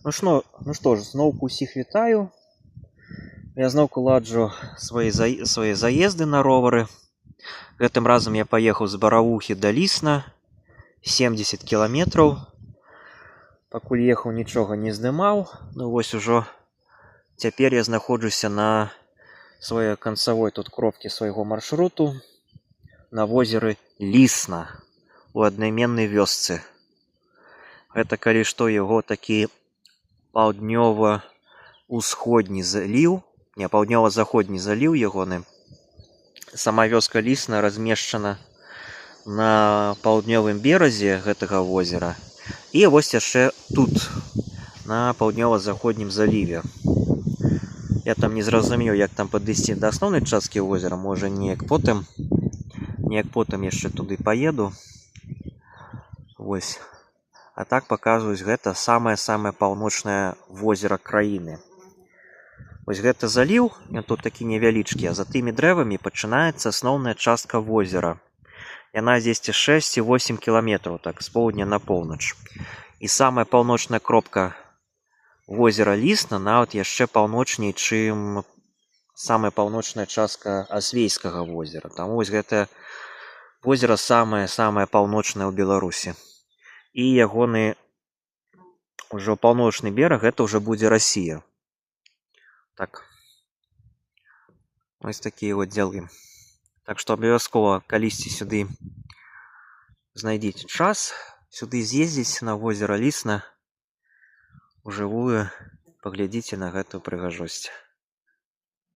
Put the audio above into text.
Ну што ж, зноўку ўсіх вітаю. Я зноўку ладжу свае заезды на ровары. Гэтым разам я паехаў з Баравухі да Лісна, 70 кіламетраў. Пакуль ехаў, нічога не здымаў. Ну вось ужо цяпер я знаходжуся на сваёй канцавой тут кропкі свайго маршруту на возеры Лісна у аднайменнай вёсцы. Гэта калі што яго такі паўднёва-ўсходні заліў, не, паўднёва-заходні заліў ягоны. Сама вёска Лісна размешчана на паўднёвым беразе гэтага возера. І вось яшчэ тут, на паўднёва-заходнім заліве. Я там не зразумеў, як там падысці да асноўнай часткі возера. Можа, неяк потым яшчэ туды паеду. Вось. А так паказваюць, гэта самае-самае паўночнае возера краіны. Вось гэта заліў, ён тут такі невялічкі, а за тымі дрэвамі пачынаецца асноўная частка возера. Яна дзесьці 6-8 кіламетраў, так, з поўдня на поўнач. І самая паўночная кропка возера Лісна нават яшчэ паўночней, чым самая паўночная частка Асвейскага возера. Таму вось гэта возера самае-самае паўночнае ў Беларусі. І ягоны ўжо паўночны бераг, гэта ўжо будзе Расія. Так. Вось такія вот дзелы. Так што абавязкова калісьці сюды знайдзіце час, сюды з'ездзіць на возера Лісна, ужывую паглядзіце на гэтую прыгажосць.